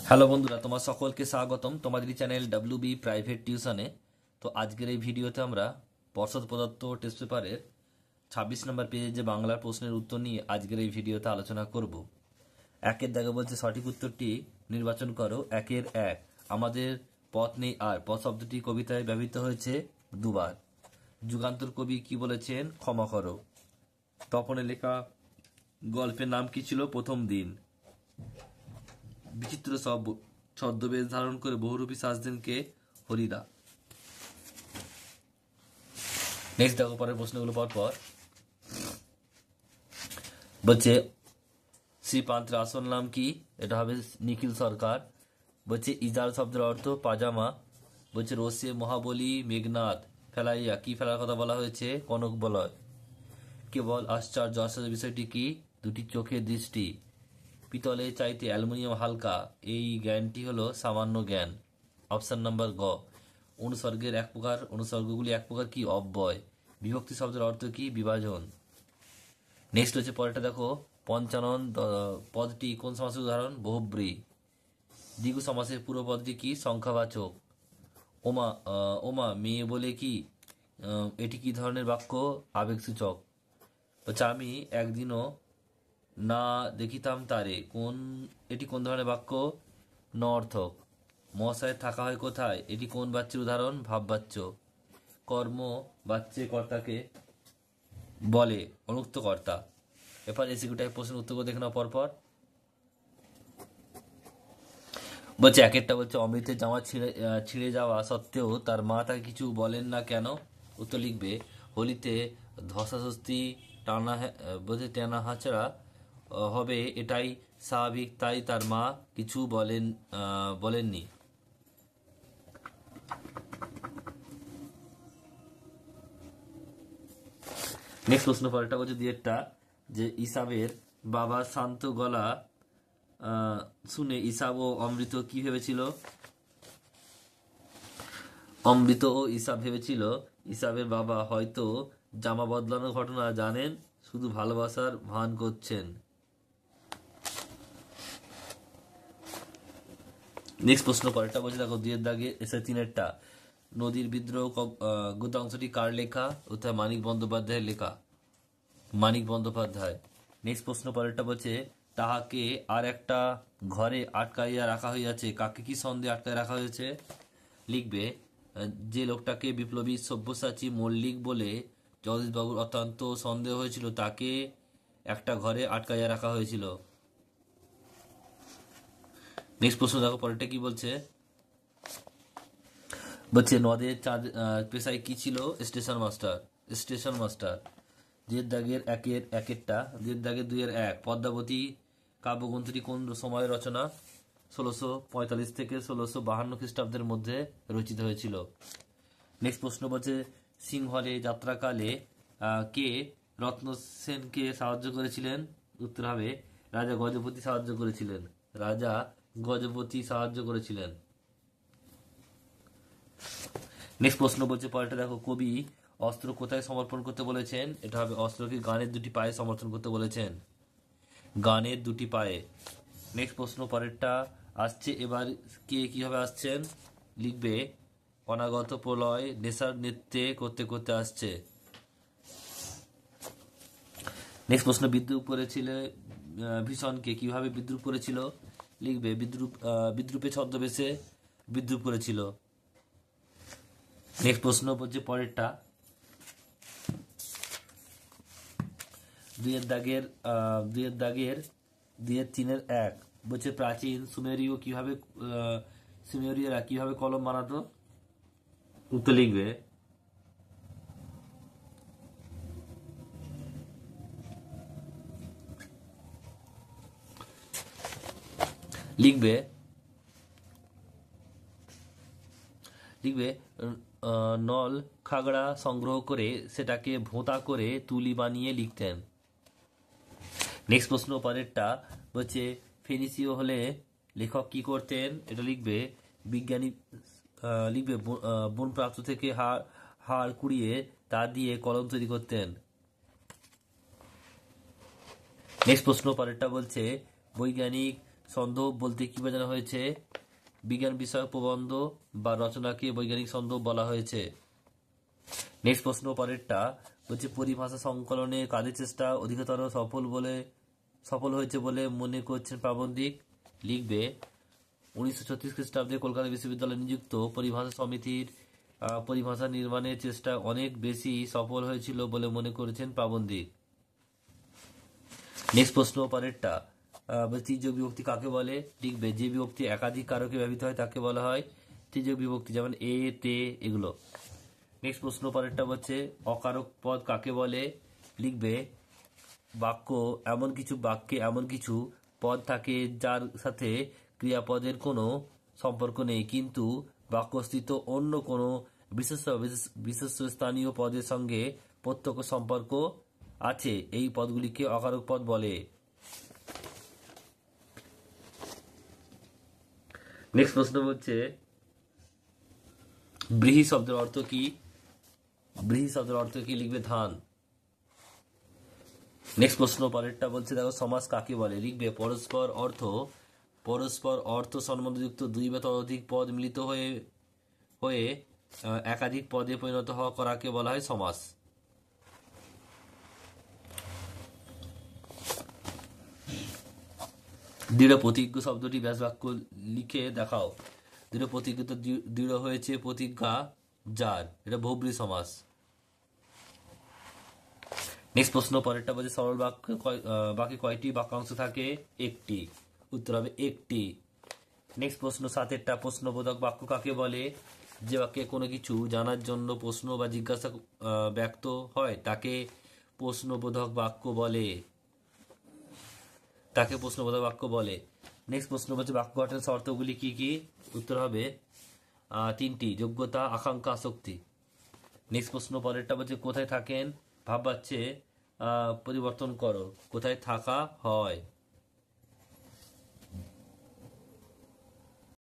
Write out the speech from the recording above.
Hello বন্ধুরা, তোমার সকলকে স্বাগতম তোমাদের চ্যানেল ডাব্লিউবি প্রাইভেট টিউশনে। তো আজকের এই ভিডিওতে আমরা পর্ষদ পদার্থ টেস্ট পেপারের 26 নম্বর পেজে যে বাংলার প্রশ্নের উত্তর নিয়ে আজকের এই ভিডিওতে আলোচনা করব। একের দাগে বলছে সঠিক উত্তরটি নির্বাচন করো। একের এক, আমাদের পথ নেই আর। পথ শব্দটি কবিতায় ব্যবহৃত হয়েছে দুবার। যুগান্তর কবি কি বলেছেন? ক্ষমা করো। তপনের লেখা গল্পের নাম কি ছিল? প্রথম দিন। বিচিত্র সব ছদ্মবেশ ধারণ করে বহুরূপী সাজতেন কে? হরিদা। নেক্সট দেখো পরের প্রশ্নগুলো পর বলছে শ্রীপান্তের আসল নাম কি? এটা হবে নিখিল সরকার। বলছে ইজাল শব্দের অর্থ পাজামা। বলছে রসে মহাবলী মেঘনাদ ফেলাইয়া কি ফেলার কথা বলা হয়েছে? কনক বলয়। কেবল আশ্চর্য আশ্চর্য বিষয়টি কি? দুটি চোখের দৃষ্টি। পিতলের চাইতে অ্যালুমিনিয়াম হালকা, এই জ্ঞানটি হলো সামান্য জ্ঞান। অপশন নাম্বার গ। অনুসর্গের এক প্রকার, অনুসর্গগুলি এক প্রকার কি? অব্যয়। বিভক্তি শব্দের অর্থ কি? বিভাজন। নেক্সট হচ্ছে পরেরটা দেখো, পঞ্চানন পদটি কোন সমাসের উদাহরণ? বহুব্রী। দ্বিগু সমাসের পুরো পদটি কি? সংখ্যাবাচক। ওমা ওমা মেয়ে বলে কি, এটি কি ধরনের বাক্য? আবেগসূচক। আচ্ছা, আমি একদিনও না দেখিতাম তারে, এটি কোন ধরনের বাক্য? নঅর্থক। মহাশয়ের থাকা হয় কোথায়? এটি কোন বাচ্যের উদাহরণ? ভাববাচ্য। কর্ম বাচ্চে কর্তাকে বলে অনুক্ত কর্তা। এরপর এসিকিউ টাইপ প্রশ্নের উত্তর দেখে নাও পরপর। বলছে একেরটা বলছে অমৃতের জামা ছিঁড়ে যাওয়া সত্ত্বেও তার মা তাকে কিছু বলেন না কেন? উত্তর লিখবে হোলিতে ধস্তাধস্তি বলছে টানা হাঁচড়া হবে, এটাই স্বাভাবিক, তাই তার মা কিছু বলেননি। নেক্সট প্রশ্ন পরেরটা বলছে দুইয়েরটা, যে ইসাবের বাবা শান্ত গলা শুনে ইসাব ও অমৃত কি ভেবেছিল? অমৃত ও ইসাব ভেবেছিল ইসাবের বাবা হয়তো জামা বদলানোর ঘটনা জানেন, শুধু ভালোবাসার ভান করছেন। নেক্সট প্রশ্ন পরেরটা বলছে দেখো দুইয়ের দাগে এসে তিনেরটা, নদীর বিদ্রোহ গদ্য অংশটি কার লেখা? উত্তর মানিক বন্দ্যোপাধ্যায়ের লেখা। মানিক বন্দ্যোপাধ্যায়। নেক্সট প্রশ্ন পরেরটা বলছে তাহাকে আর একটা ঘরে আটকাইয়া রাখা হইয়াছে, কাকে কি সন্দেহে আটকায় রাখা হয়েছে? লিখবে যে লোকটাকে বিপ্লবী সব্যসাচী মল্লিক বলে জগদীশবাবুর অত্যন্ত সন্দেহ হয়েছিল, তাকে একটা ঘরে আটকাইয়া রাখা হয়েছিল। নেক্সট প্রশ্ন দেখো পরেরটা কি বলছে। বলছে নদের পেশায় কি ছিল? Station master. Station master. দুয়ের দাগের একেরটা, দুয়ের দাগের দুইয়ের এক, পদ্মাবতী কাব্যগ্রন্থটি কোন সময়ের রচনা? 1645 থেকে 1652 খ্রিস্টাব্দের মধ্যে রচিত হয়েছিল। নেক্সট প্রশ্ন বলছে সিংহলে যাত্রাকালে কে রত্ন সেনকে সাহায্য করেছিলেন? উত্তর হবে রাজা গজপতি সাহায্য করেছিলেন। রাজা গজপতি সাহায্য করেছিলেন। নেক্সট প্রশ্ন বলছে পরেরটা দেখো, কবি অস্ত্র কোথায় সমর্পণ করতে বলেছেন? এটা হবে অস্ত্রকে গানের দুটি পায়ে সমর্পণ করতে বলেছেন। গানের দুটি পায়ে। নেক্সট প্রশ্ন পরেরটা আসছে, এবার কে কিভাবে আসছেন? লিখবে অনাগত প্রলয় নেশার নৃত্যে করতে করতে আসছে। নেক্সট প্রশ্ন বিদ্রুপ করেছিল ভীষণকে কিভাবে বিদ্রুপ করেছিল? লিখবে বিদ্রুপে ছদ্মবেশে বিদ্রুপ করেছিল। নেক্সট প্রশ্ন বলছে পরেরটা, দুইয়ের তিনের এক বলছে প্রাচীন সুমেরীয়রা কিভাবে কলম বানাতো? উত্তর লিখবে লিখবে লিখবে নল খাগড়া সংগ্রহ করে সেটাকে ভোঁতা করে তুলি বানিয়ে লিখতেন। নেক্সট প্রশ্ন পরেরটা বলছে ফেনিসীয় হলে লেখক কি করতেন? এটা লিখবে বিজ্ঞানী লিখবে বন প্রাপ্ত থেকে হাড় কুড়িয়ে তা দিয়ে কলম তৈরি করতেন। নেক্সট প্রশ্ন পরেরটা বলছে বৈজ্ঞানিক ছন্দ বলতে কি বোঝানো হয়েছে? বিজ্ঞান বিষয়ক প্রবন্ধ বা রচনাকে বৈজ্ঞানিক ছন্দ বলা হয়েছে। নেক্সট প্রশ্ন পরেরটা বলছে পরিভাষা সংকলনে কাদের চেষ্টা অধিকতর সফল হয়েছে বলে মনে করছেন প্রাবন্ধিক? লিখবে 1936 খ্রিস্টাব্দে কলকাতা বিশ্ববিদ্যালয়ে নিযুক্ত পরিভাষা সমিতির পরিভাষা নির্মাণের চেষ্টা অনেক বেশি সফল হয়েছিল বলে মনে করেছেন প্রাবন্ধিক। নেক্সট প্রশ্ন পরেরটা তৃতীয় বিভক্তি কাকে বলে? লিখবে যে বিভক্তি একাধিক কারকে ব্যবহৃত হয় তাকে বলা হয় তৃতীয় বিভক্তি, যেমন এ, তে, এগুলো। নেক্সট প্রশ্ন পরেরটা হচ্ছে অকারক পদ কাকে বলে? লিখবে বাক্যে এমন কিছু পদ থাকে যার সাথে ক্রিয়াপদের কোনো সম্পর্ক নেই, কিন্তু বাক্যস্থিত অন্য কোনো বিশেষ স্থানীয় পদের সঙ্গে প্রত্যক্ষ সম্পর্ক আছে, এই পদগুলিকে অকারক পদ বলে। নেক্সট প্রশ্ন হচ্ছে ব্রীহি শব্দের অর্থ কি? ব্রীহি শব্দের অর্থ কি? লিখবে ধান। নেক্সট প্রশ্ন পরেরটা বলছে দেখো সমাস কাকে বলে? লিখবে পরস্পর অর্থ সম্বন্ধযুক্ত দুই বা ততোধিক পদ মিলিত হয়ে একাধিক পদে পরিণত হওয়া করাকে বলা হয় সমাস। দৃঢ় প্রতিজ্ঞ শব্দটি ব্যাস বাক্য লিখে দেখাও। দৃঢ় প্রতিজ্ঞ তো দৃঢ় হয়েছে প্রতিজ্ঞা যার, এটা বহুব্রীহি সমাস। নেক্সট প্রশ্ন পরেরটা বলছে সরল বাক্যে কয়টি বাক্যাংশ থাকে? একটি। উত্তর হবে একটি। নেক্সট প্রশ্ন 7 প্রশ্নবোধক বাক্য কাকে বলে? যে বাক্যে কোনো কিছু জানার জন্য প্রশ্ন বা জিজ্ঞাসা ব্যক্ত হয় তাকে প্রশ্নবোধক বাক্য বলে। নেক্সট প্রশ্ন বলছে বাক্য গঠনের শর্তগুলি কি কি? উত্তর হবে 3টি, যোগ্যতা, আকাঙ্ক্ষা, আসক্তি। নেক্সট প্রশ্ন পরেরটা বলছে কোথায় থাকেন? ভাব বাচ্চে পরিবর্তন করো, কোথায় থাকা হয়।